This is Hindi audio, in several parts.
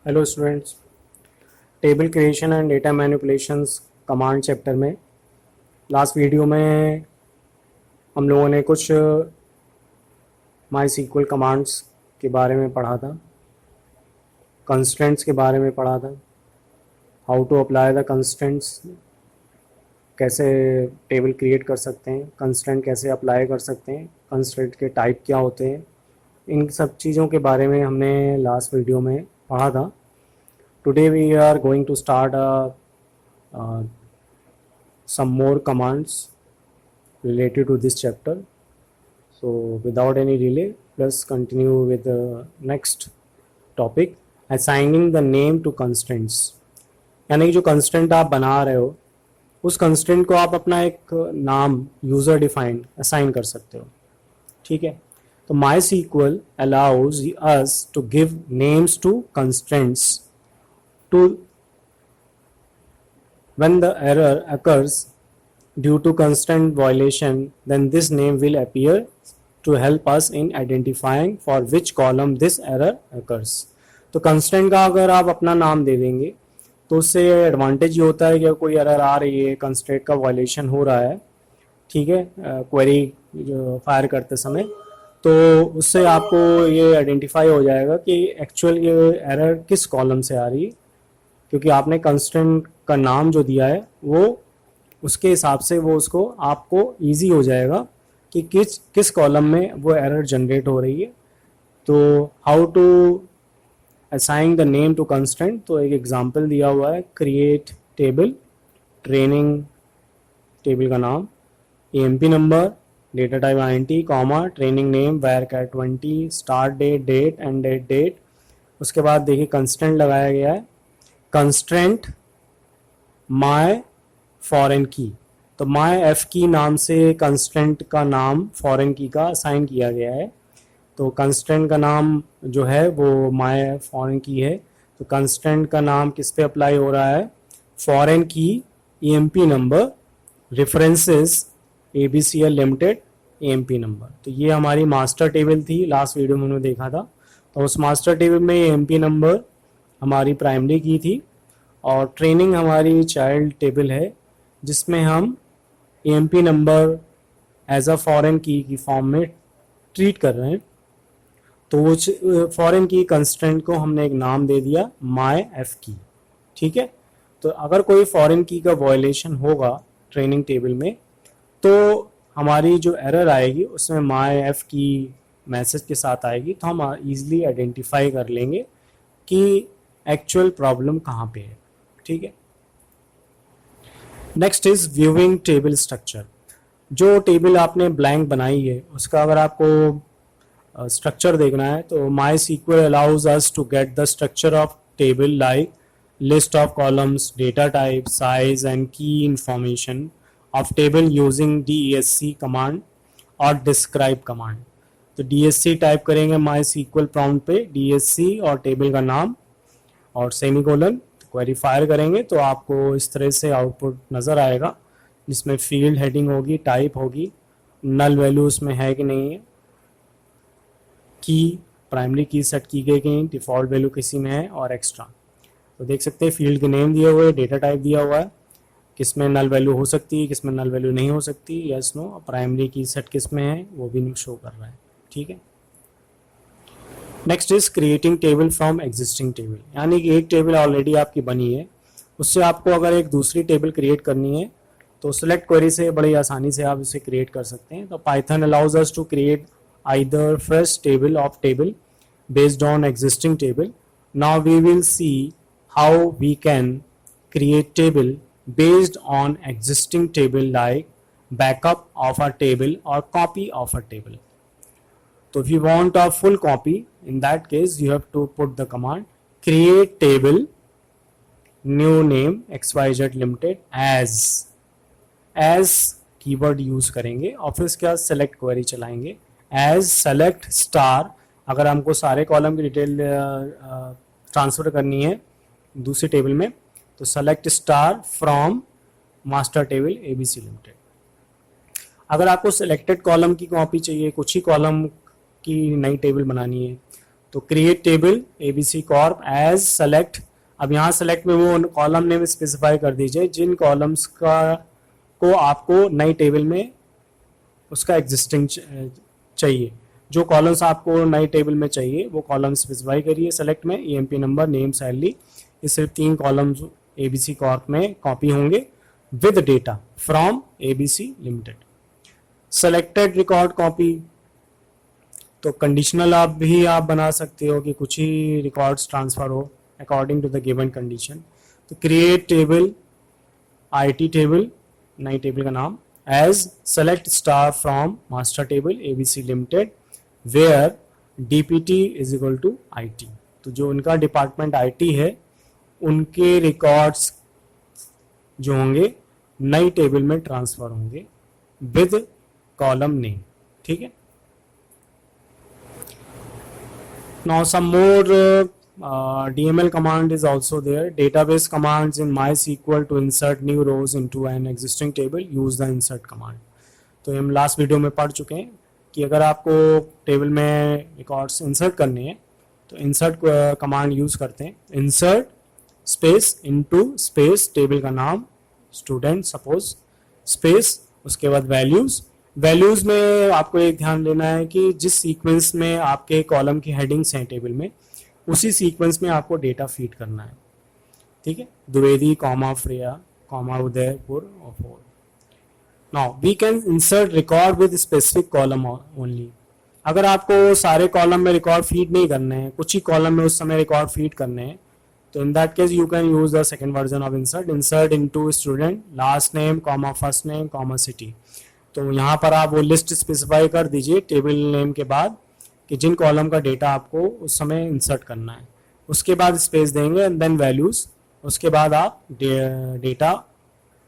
Hello students, table creation and data manipulations command chapter में लास्ट वीडियो में हम लोगों ने कुछ माई सीक्वल कमांड्स के बारे में पढ़ा था, कंस्ट्रेंट्स के बारे में पढ़ा था, how to apply the constraints, कैसे टेबल क्रिएट कर सकते हैं, कंस्ट्रेंट कैसे अप्लाई कर सकते हैं, कंस्ट्रेंट के टाइप क्या होते हैं, इन सब चीज़ों के बारे में हमने लास्ट वीडियो में पढ़ा था। Today we are going to start some more commands related to this chapter. So without any delay, let's continue with the next topic, assigning the name to constraints. यानी कि जो constraint आप बना रहे हो उस constraint को आप अपना एक नाम यूज़र डिफाइंड असाइन कर सकते हो, ठीक है। तो MySQL allows us to give names to constraints to when the error occurs due to constraint violation, then this name will appear to help us in identifying for which column this error occurs. तो constraint का अगर आप अपना नाम दे देंगे तो उससे एडवांटेज ये होता है कि कोई एरर आ रही है, कंस्ट्रेंट का वायलेशन हो रहा है, ठीक है, क्वेरी जो फायर करते समय, तो उससे आपको ये आइडेंटिफाई हो जाएगा कि एक्चुअल ये एरर किस कॉलम से आ रही है, क्योंकि आपने कंस्ट्रेंट का नाम जो दिया है वो उसके हिसाब से वो उसको आपको इजी हो जाएगा कि किस कॉलम में वो एरर जनरेट हो रही है। तो how to assign the name to constraint, तो एक एग्जांपल दिया हुआ है, क्रिएट टेबल, ट्रेनिंग टेबल का नाम, EMP number, data type INT, comma, training name varchar 20, start date, date end date. उसके बाद देखिए कंस्ट्रेंट लगाया गया है, कंस्ट्रेंट माय फॉरेन की, तो माय एफ की नाम से कंस्ट्रेंट का नाम फॉरेन की का असाइन किया गया है। तो कंस्ट्रेंट का नाम जो है वो माय फॉरेन की है, तो कंस्ट्रेंट का नाम किस पे अप्लाई हो रहा है, फॉरेन की, EMP number, references ABCL limited, EMP number. तो ये हमारी मास्टर टेबल थी, लास्ट वीडियो में हमने देखा था। तो उस मास्टर टेबल में EMP नंबर हमारी प्राइमरी की थी और ट्रेनिंग हमारी चाइल्ड टेबल है, जिसमें हम EMP number as a foreign key form में ट्रीट कर रहे हैं। तो उस फॉरेन की कंस्ट्रेंट को हमने एक नाम दे दिया माय एफ की, ठीक है। तो अगर कोई फॉरेन की का वायलेशन होगा ट्रेनिंग टेबल में तो हमारी जो एरर आएगी उसमें माय एफ की मैसेज के साथ आएगी, तो हम ईजिली आइडेंटिफाई कर लेंगे कि एक्चुअल प्रॉब्लम कहाँ पे है, ठीक है। Next is viewing table structure. जो टेबल आपने ब्लैंक बनाई है उसका अगर आपको स्ट्रक्चर देखना है तो MySQL allows us to get the structure of table like list of columns, data type, size and key information of table using DESC command और describe command। तो DSC टाइप करेंगे MySQL प्रॉम्प्ट पे, DSC और टेबल का नाम और सेमीकोलन, क्वेरी फायर करेंगे तो आपको इस तरह से आउटपुट नज़र आएगा, जिसमें फील्ड हेडिंग होगी, टाइप होगी, नल वैल्यू उसमें है कि नहीं है, की प्राइमरी की सेट की गई कि डिफ़ॉल्ट वैल्यू किसी में है और एक्स्ट्रा। तो देख सकते हैं फील्ड के नेम दिए हुए, डेटा टाइप दिया हुआ है, किस में नल वैल्यू हो सकती है, किस में नल वैल्यू नहीं हो सकती, यस नो, प्राइमरी की सेट किस में है वो भी शो कर रहा है, ठीक है। Next is creating table from existing table, यानी कि एक टेबल ऑलरेडी आपकी बनी है, उससे आपको अगर एक दूसरी टेबल क्रिएट करनी है तो सिलेक्ट क्वेरी से बड़ी आसानी से आप इसे क्रिएट कर सकते हैं। तो Python allows us to create either fresh table of table based on existing table. Now we will see how we can create table based on existing table like backup of a table or copy of a table. So if you want a full copy, in that case you have to put the command create table new name XYZ limited as keyword use करेंगे और फिर इसके बाद सेलेक्ट क्वेरी चलाएंगे एज सेलेक्ट स्टार। अगर हमको सारे कॉलम की डिटेल ट्रांसफर करनी है दूसरी टेबल में तो select star from master table ABC limited. अगर आपको सिलेक्टेड कॉलम की कॉपी चाहिए, कुछ ही कॉलम की नई टेबल बनानी है, तो create table ABC corp as select, अब यहाँ सेलेक्ट में वो कॉलम नेम स्पेसिफाई कर दीजिए जिन कॉलम्स का को आपको नई टेबल में उसका एग्जिस्टिंग चाहिए। जो कॉलम्स आपको नई टेबल में चाहिए वो कॉलम स्पेसिफाई करिए सेलेक्ट में। ईएमपी नंबर, नेम, सैलरी, ये सिर्फ 3 कॉलम्स एबीसी कॉर्प में कॉपी होंगे with data from ABC limited. Selected record copy, तो कंडीशनल आप भी आप बना सकते हो कि कुछ ही रिकॉर्ड्स ट्रांसफर हो according to the given condition. तो क्रिएट टेबल आईटी टेबल, नई टेबल का नाम, as select star from master table ABC limited where DPT is equal to IT. तो जो उनका डिपार्टमेंट आईटी है उनके रिकॉर्ड्स जो होंगे नई टेबल में ट्रांसफर होंगे विद कॉलम नेम। ठीक है। Now some more DML command is also there. Database commands in MySQL to insert new rows into an existing table. Use the insert command. तो हम लास्ट वीडियो में पढ़ चुके हैं कि अगर आपको टेबल में रिकॉर्ड्स इंसर्ट करने हैं तो इंसर्ट कमांड यूज़ करते हैं। Insert space into space table का नाम स्टूडेंट सपोज स्पेस, उसके बाद वैल्यूज़। वैल्यूज़ में आपको एक ध्यान देना है कि जिस सीक्वेंस में आपके कॉलम की हेडिंग्स हैं टेबल में उसी सीक्वेंस में आपको डेटा फीड करना है। ठीक है। Dwivedi comma Freya comma Udaipur और four. Now we can insert record with specific column only. अगर आपको सारे कॉलम में रिकॉर्ड फीड नहीं करने हैं, कुछ ही कॉलम में उस समय रिकॉर्ड फीड करने हैं, तो in that case you can use the second version of insert. Insert into student last name comma first name comma city. तो यहाँ पर आप वो लिस्ट स्पेसिफाई कर दीजिए टेबल नेम के बाद कि जिन कॉलम का डेटा आपको उस समय इंसर्ट करना है। उसके बाद स्पेस देंगे एंड देन वैल्यूज़। उसके बाद आप डेटा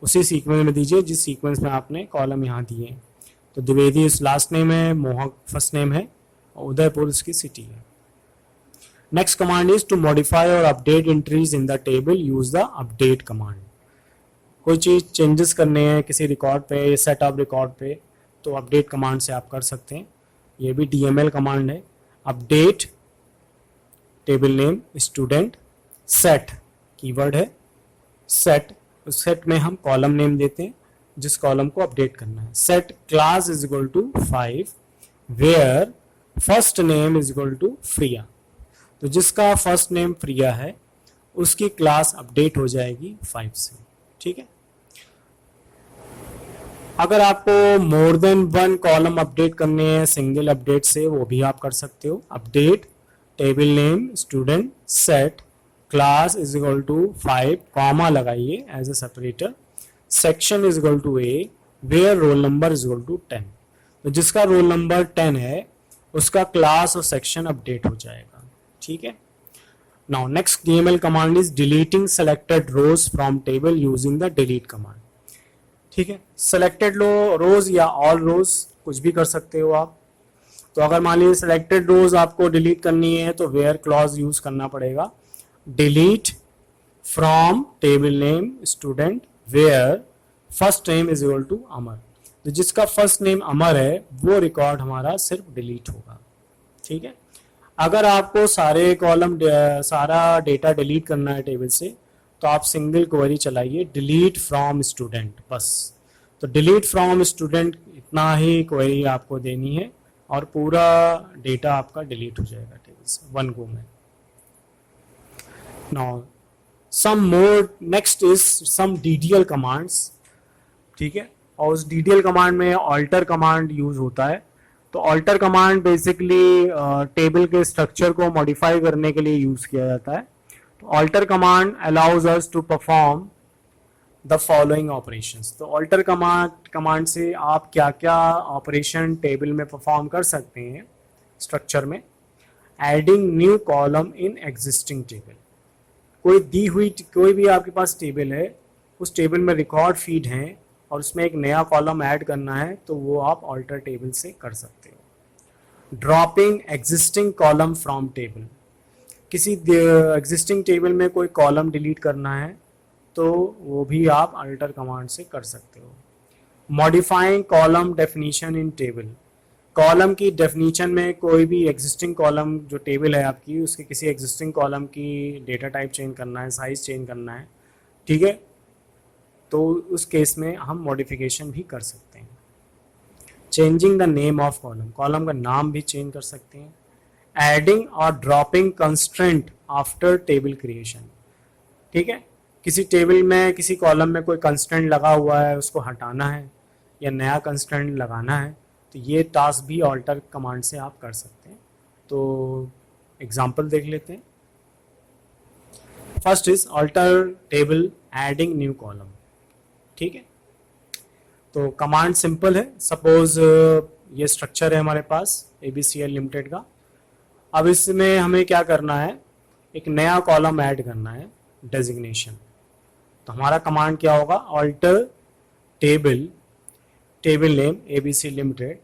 उसी सीक्वेंस में दीजिए जिस सीक्वेंस में आपने कॉलम यहाँ दिए हैं। तो द्विवेदी इस लास्ट नेम है, मोहक फर्स्ट नेम है और उदयपुर इसकी सिटी है। Next command is to modify और update entries in the table, use the update command. कोई चीज़ चेंजेस करने हैं किसी रिकॉर्ड पे, सेट ऑफ रिकॉर्ड पे, तो अपडेट कमांड से आप कर सकते हैं। ये भी डीएमएल कमांड है। Update table name student, set keyword है, सेट, उस सेट में हम कॉलम नेम देते हैं जिस कॉलम को अपडेट करना है। Set class is equal to 5 where first name is equal to Freya. तो जिसका फर्स्ट नेम फ्रिया है उसकी क्लास अपडेट हो जाएगी 5 से। ठीक है। अगर आपको मोर देन 1 कॉलम अपडेट करने हैं सिंगल अपडेट से, वो भी आप कर सकते हो। Update table name student set class is equal to 5 comma लगाइए as a separator, section is equal to a where roll number is equal to 10। तो जिसका रोल नंबर 10 है उसका क्लास और सेक्शन अपडेट हो जाएगा। ठीक है। Now next DML command is deleting selected rows from table using the delete command. ठीक है। selected rows या all rows कुछ भी कर सकते हो आप। तो अगर मान लीजिए selected rows आपको delete करनी है तो where clause यूज करना पड़ेगा। delete from table name student where first name is equal to अमर। तो जिसका फर्स्ट नेम अमर है वो रिकॉर्ड हमारा सिर्फ डिलीट होगा। ठीक है। अगर आपको सारे कॉलम सारा डेटा डिलीट करना है टेबल से तो आप सिंगल क्वेरी चलाइए डिलीट फ्रॉम स्टूडेंट, बस। तो डिलीट फ्रॉम स्टूडेंट इतना ही क्वेरी आपको देनी है और पूरा डेटा आपका डिलीट हो जाएगा टेबल से 1 गो में। Now some more next is some DDL commands. ठीक है। और उस डीडीएल कमांड में ऑल्टर कमांड यूज होता है। तो ऑल्टर कमांड बेसिकली टेबल के स्ट्रक्चर को मॉडिफाई करने के लिए यूज किया जाता है। तो alter command allows us to perform the following operations. तो ऑल्टर कमांड से आप क्या क्या ऑपरेशन टेबल में परफॉर्म कर सकते हैं स्ट्रक्चर में। Adding new column in existing table, कोई भी आपके पास टेबल है, उस टेबल में रिकॉर्ड फीड हैं और उसमें एक नया कॉलम ऐड करना है तो वो आप ऑल्टर टेबल से कर सकते हो। Dropping existing column from table, किसी एग्जिस्टिंग टेबल में कोई कॉलम डिलीट करना है तो वो भी आप ऑल्टर कमांड से कर सकते हो। Modifying column definition in table, column की डेफिनीशन में कोई भी एग्जिस्टिंग कॉलम जो टेबल है आपकी, उसके किसी एग्जिस्टिंग कॉलम की डेटा टाइप चेंज करना है, साइज चेंज करना है, ठीक है, तो उस केस में हम मॉडिफिकेशन भी कर सकते हैं। Changing the name of column, column का नाम भी चेंज कर सकते हैं। एडिंग और dropping constraint after table creation, ठीक है, किसी टेबल में किसी कॉलम में कोई कंस्ट्रेंट लगा हुआ है, उसको हटाना है या नया कंस्ट्रेंट लगाना है, तो ये टास्क भी ऑल्टर कमांड से आप कर सकते हैं। तो एग्जांपल देख लेते हैं। First is alter table adding new column, ठीक है। तो कमांड सिंपल है। सपोज ये स्ट्रक्चर है हमारे पास ABCL लिमिटेड का। अब इसमें हमें क्या करना है, एक नया कॉलम ऐड करना है, डेजिग्नेशन। तो हमारा कमांड क्या होगा, alter table, table name ABC limited,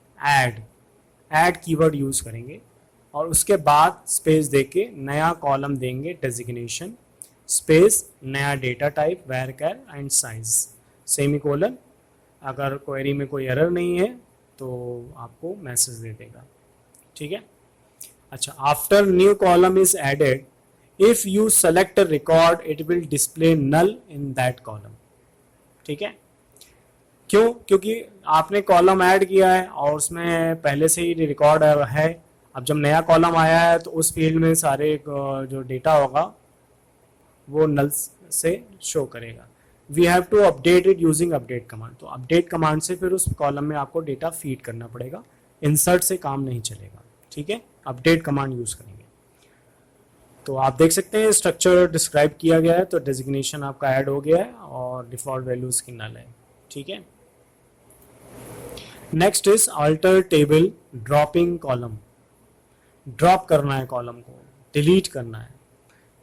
add keyword use करेंगे और उसके बाद स्पेस देके नया कॉलम देंगे डेजिग्नेशन, स्पेस नया data type varchar and size, semicolon. अगर क्वेरी में कोई एरर नहीं है तो आपको मैसेज दे देगा, ठीक है। अच्छा, after new column is added, if you select a record it will display null in that column, ठीक है। क्यों? क्योंकि आपने कॉलम ऐड किया है और उसमें पहले से ही रिकॉर्ड है। अब जब नया कॉलम आया है तो उस फील्ड में सारे जो डेटा होगा वो नल से शो करेगा। We have to update it using update command. तो अपडेट कमांड से फिर उस कॉलम में आपको डेटा फीड करना पड़ेगा, इंसर्ट से काम नहीं चलेगा, ठीक है। अपडेट कमांड यूज करेंगे। तो आप देख सकते हैं स्ट्रक्चर डिस्क्राइब किया गया है, तो डेजिग्नेशन आपका ऐड हो गया है और डिफॉल्ट वैल्यू उसकी नल है, ठीक है। Next is alter table dropping column, drop करना है कॉलम को, डिलीट करना है।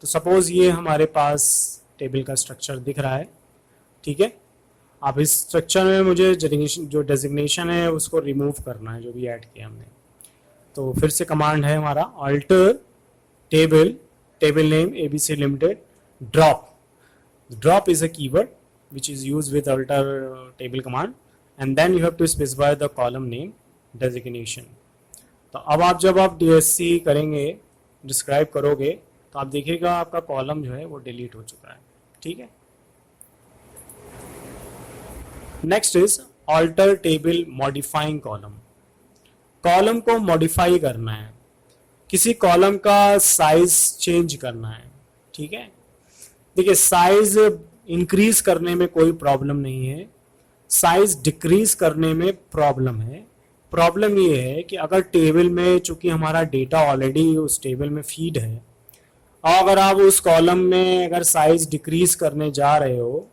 तो सपोज ये हमारे पास टेबल का स्ट्रक्चर दिख रहा है, ठीक है। अब इस स्ट्रक्चर में मुझे जो डेजिग्नेशन है उसको रिमूव करना है, जो भी ऐड किया हमने। तो फिर से कमांड है हमारा alter table, table name ABC limited, drop. Drop is a keyword which is used with alter table command and then you have to specify the column name designation। तो अब आप जब आप DSC करेंगे, डिस्क्राइब करोगे, तो आप देखिएगा आपका कॉलम जो है वो डिलीट हो चुका है, ठीक है। Next is alter table modifying column, column को मॉडिफाई करना है, किसी कॉलम का साइज चेंज करना है, ठीक है। देखिए साइज इंक्रीज करने में कोई प्रॉब्लम नहीं है, साइज डिक्रीज करने में प्रॉब्लम है। प्रॉब्लम ये है कि अगर टेबल में, चूंकि हमारा डेटा ऑलरेडी उस टेबल में फीड है, और अगर आप उस कॉलम में अगर साइज डिक्रीज करने जा रहे हो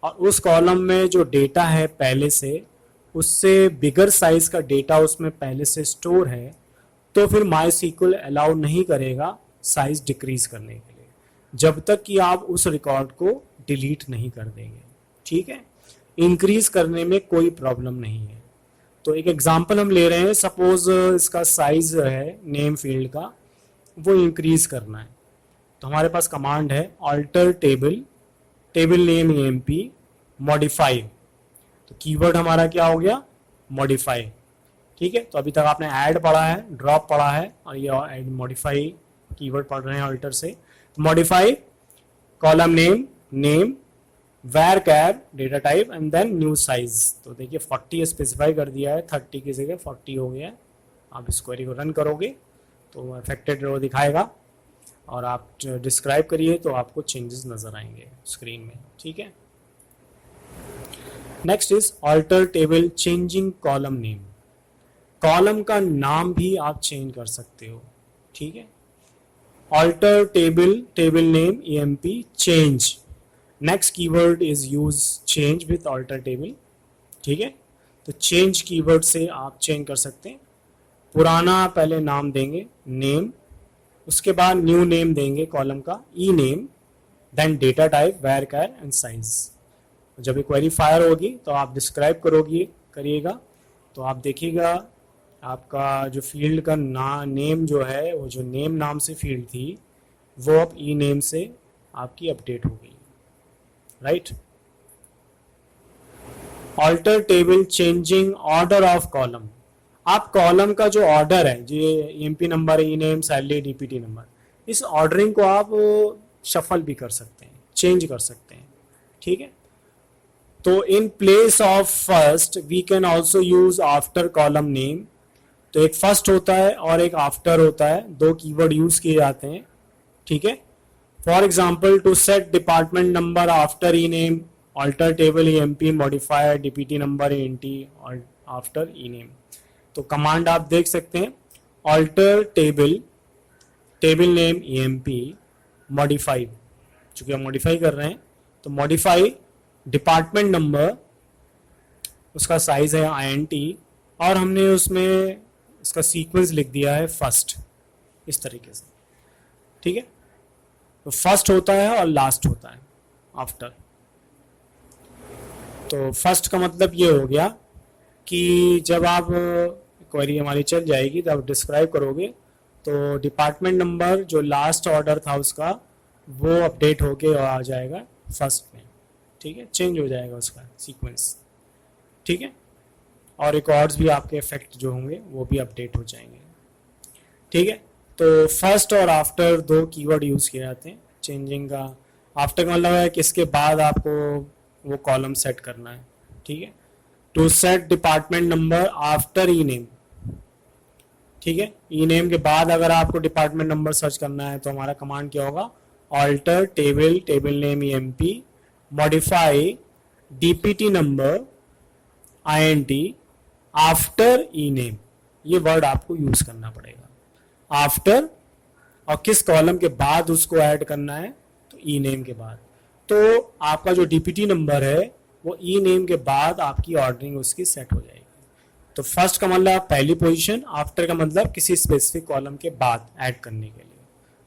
और उस कॉलम में जो डेटा है पहले से, उससे बिगर साइज का डेटा उसमें पहले से स्टोर है, तो फिर MySQL अलाउ नहीं करेगा साइज डिक्रीज करने के लिए, जब तक कि आप उस रिकॉर्ड को डिलीट नहीं कर देंगे, ठीक है। इंक्रीज करने में कोई प्रॉब्लम नहीं है। तो एक एग्जांपल हम ले रहे हैं, सपोज इसका साइज है नेम फील्ड का, वो इंक्रीज करना है। तो हमारे पास कमांड है alter table, table name EMP, modify. तो कीवर्ड हमारा क्या हो गया, मॉडिफाई, ठीक है। तो अभी तक आपने ऐड पढ़ा है, ड्रॉप पढ़ा है और ये ऐड मॉडिफाई कीवर्ड पढ़ रहे हैं ऑल्टर से। Modify column name, name, varchar data type and then new size. तो देखिए 40 स्पेसिफाई कर दिया है, 30 की जगह 40 हो गया है। आप इस क्वेरी को रन करोगे तो अफेक्टेड रो दिखाएगा और आप डिस्क्राइब करिए तो आपको चेंजेस नजर आएंगे स्क्रीन में, ठीक है। Next is alter table changing column name, column का नाम भी आप चेंज कर सकते हो, ठीक है। Alter table, table name EMP, change. Next keyword is use change with alter table, ठीक है। तो चेंज कीवर्ड से आप चेंज कर सकते हैं। पुराना पहले नाम देंगे नेम, उसके बाद न्यू नेम देंगे कॉलम का E name, then data type varchar and size. जब ये क्वेरी फायर होगी तो आप डिस्क्राइब करिएगा तो आप देखिएगा आपका जो फील्ड का नेम जो है, वो जो नेम नाम से फील्ड थी वो अब ई नेम से आपकी अपडेट हो गई, right. Alter table changing order of column, आप कॉलम का जो ऑर्डर है, जो EMP number, E name, salary, DPT number, इस ऑर्डरिंग को आप शफल भी कर सकते हैं, चेंज कर सकते हैं, ठीक है। तो in place of first we can also use after column name. तो एक फर्स्ट होता है और एक आफ्टर होता है, दो कीवर्ड यूज किए जाते हैं, ठीक है। For example, to set department number after E name, alter table E M P, modifier DPT number N T after E name. तो कमांड आप देख सकते हैं, alter table, table name E M P, modify, चूंकि हम मॉडिफाई कर रहे हैं तो मॉडिफाई डिपार्टमेंट नंबर, उसका साइज है INT, और हमने उसमें इसका सीक्वेंस लिख दिया है फर्स्ट, इस तरीके से, ठीक है। तो फर्स्ट होता है और लास्ट होता है आफ्टर। तो फर्स्ट का मतलब ये हो गया कि जब आप क्वेरी हमारी चल जाएगी तो आप डिस्क्राइब करोगे तो डिपार्टमेंट नंबर जो लास्ट ऑर्डर था उसका वो अपडेट होके आ जाएगा फर्स्ट में, ठीक है, चेंज हो जाएगा उसका सीक्वेंस, ठीक है। और रिकॉर्ड्स भी आपके इफेक्ट जो होंगे वो भी अपडेट हो जाएंगे, ठीक है। तो फर्स्ट और आफ्टर दो कीवर्ड यूज किए जाते हैं चेंजिंग का। आफ्टर का मतलब है कि इसके बाद आपको वो कॉलम सेट करना है, ठीक है। To set department number after E name, ठीक है। ई नेम के बाद अगर आपको डिपार्टमेंट नंबर सर्च करना है तो हमारा कमांड क्या होगा, alter table, table name E M P, modify DPT number INT after E name. ये वर्ड आपको यूज करना पड़ेगा, आफ्टर, और किस कॉलम के बाद उसको ऐड करना है, तो ई नेम के बाद। तो आपका जो डीपीटी नंबर है वो ई नेम के बाद आपकी ऑर्डरिंग उसकी सेट हो जाएगी। तो फर्स्ट का मतलब पहली पोजीशन, आफ्टर का मतलब किसी स्पेसिफिक कॉलम के बाद ऐड करने के लिए,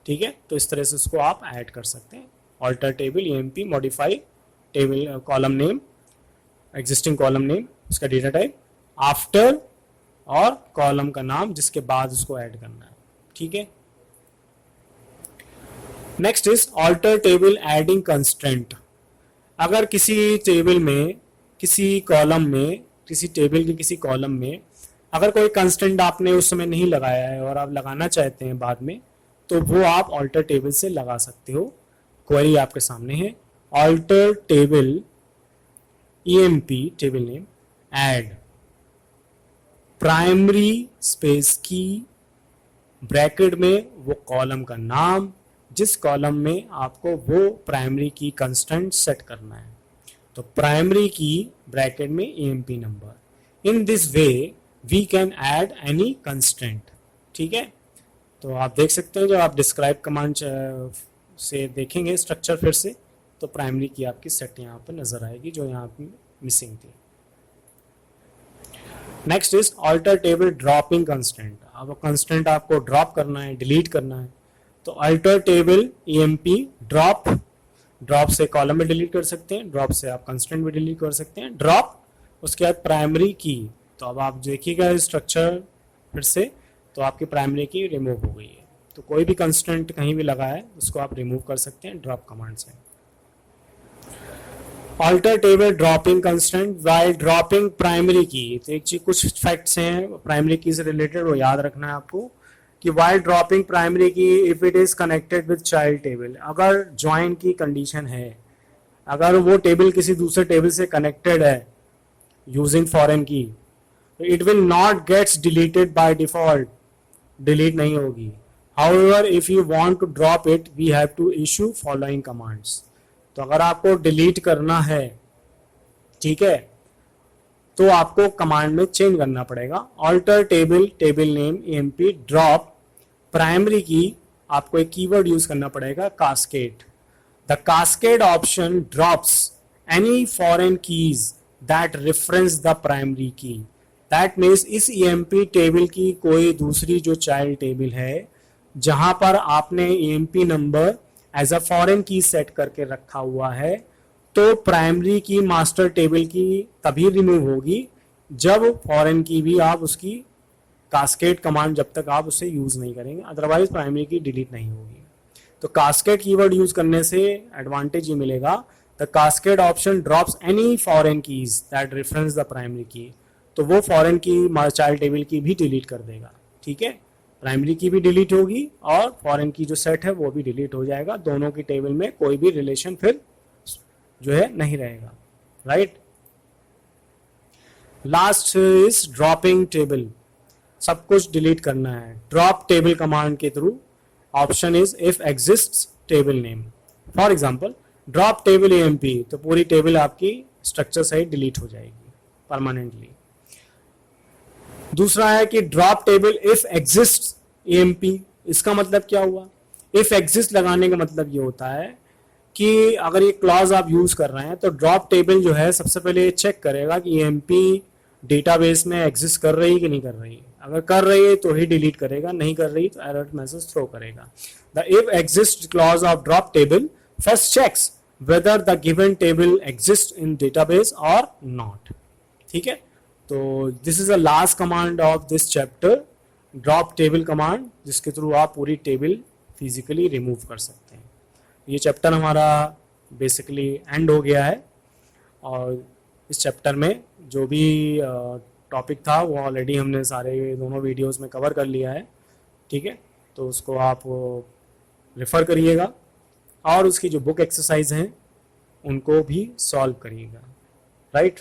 ठीक है। तो इस तरह से उसको आप ऐड कर सकते हैं, alter table EMP, modify table column name, existing column name, उसका डेटा टाइप, आफ्टर और कॉलम का नाम जिसके बाद उसको ऐड करना है, ठीक है। Next is alter table adding constraint. अगर किसी टेबल में, किसी कॉलम में, किसी टेबल के किसी कॉलम में अगर कोई कंस्ट्रेंट आपने उस समय नहीं लगाया है और आप लगाना चाहते हैं बाद में, तो वो आप ऑल्टर टेबल से लगा सकते हो। क्वेरी आपके सामने है, alter table EMP table name add primary space key, bracket में वो कॉलम का नाम जिस कॉलम में आपको वो प्राइमरी की कंस्टेंट सेट करना है। तो प्राइमरी की ब्रैकेट में EMP number. In this way we can add any constant, ठीक है। तो आप देख सकते हैं जब आप डिस्क्राइब कमांड से देखेंगे स्ट्रक्चर फिर से, तो प्राइमरी की आपकी सेट यहाँ पर नजर आएगी जो यहाँ पे मिसिंग थी। Next is alter table dropping constant. अब कंस्टेंट आपको ड्रॉप करना है, डिलीट करना है, तो alter table EMP drop, drop से कॉलम में डिलीट कर सकते हैं, ड्रॉप से आप कंस्टेंट भी डिलीट कर सकते हैं, ड्रॉप, उसके बाद प्राइमरी की। तो अब आप देखिएगा स्ट्रक्चर फिर से, तो आपकी प्राइमरी की रिमूव हो गई है। तो कोई भी कंस्टेंट कहीं भी लगा है उसको आप रिमूव कर सकते हैं ड्रॉप कमांड से। Alter table dropping constant while dropping primary key. तो एक चीज, कुछ फैक्ट्स हैं प्राइमरी की से रिलेटेड, वो याद रखना है आपको कि वाइल ड्रॉपिंग प्राइमरी की if it is connected with child table, अगर ज्वाइन की कंडीशन है, अगर वो टेबल किसी दूसरे टेबल से कनेक्टेड है यूजिंग फॉरेन की, तो it will not gets deleted by default, delete नहीं होगी। However if you want to drop it we have to issue following commands. तो अगर आपको डिलीट करना है, ठीक है, तो आपको कमांड में चेंज करना पड़ेगा। Alter table, table name EMP drop primary key, आपको एक कीवर्ड यूज करना पड़ेगा cascade. The cascade option drops any foreign keys that reference the primary key. That means इस EMP टेबल की कोई दूसरी जो चाइल्ड टेबल है जहां पर आपने EMP number as a foreign key set करके रखा हुआ है, तो प्राइमरी की मास्टर टेबल की तभी रिमूव होगी जब फॉरेन की भी आप उसकी कास्केड कमांड जब तक आप उसे यूज नहीं करेंगे, अदरवाइज प्राइमरी की डिलीट नहीं होगी। तो कास्केड कीवर्ड यूज करने से एडवांटेज ये मिलेगा, the cascade option drops any foreign keys that reference the primary key. तो वो फॉरेन की चाइल्ड टेबल की भी डिलीट कर देगा। ठीक है, प्राइमरी की भी डिलीट होगी और फॉरेन की जो सेट है वो भी डिलीट हो जाएगा। दोनों की टेबल में कोई भी रिलेशन फिर जो है नहीं रहेगा। Right, last is dropping table. सब कुछ डिलीट करना है ड्रॉप टेबल कमांड के through. Option is if exist table name. For example drop table AMP, तो पूरी टेबल आपकी स्ट्रक्चर सहित डिलीट हो जाएगी परमानेंटली। दूसरा है कि drop table if exist AMP. इसका मतलब क्या हुआ? इफ एग्जिस्ट लगाने का मतलब ये होता है कि अगर ये क्लॉज आप यूज कर रहे हैं तो ड्रॉप टेबल जो है सबसे पहले चेक करेगा कि एएमपी डेटाबेस में एग्जिस्ट कर रही है कि नहीं कर रही है। अगर कर रही है तो ही डिलीट करेगा, नहीं कर रही तो एरर मैसेज थ्रो करेगा। The if exist clause of drop table first checks whether the given table exists in database or not। ठीक है, तो this is the last command of this chapter, drop table command, जिसके थ्रू आप पूरी टेबल फिजिकली रिमूव कर सकते हैं। ये चैप्टर हमारा बेसिकली एंड हो गया है और इस चैप्टर में जो भी टॉपिक था वो ऑलरेडी हमने सारे दोनों वीडियोस में कवर कर लिया है। ठीक है, तो उसको आप रेफ़र करिएगा और उसकी जो बुक एक्सरसाइज हैं उनको भी सॉल्व करिएगा। राइट।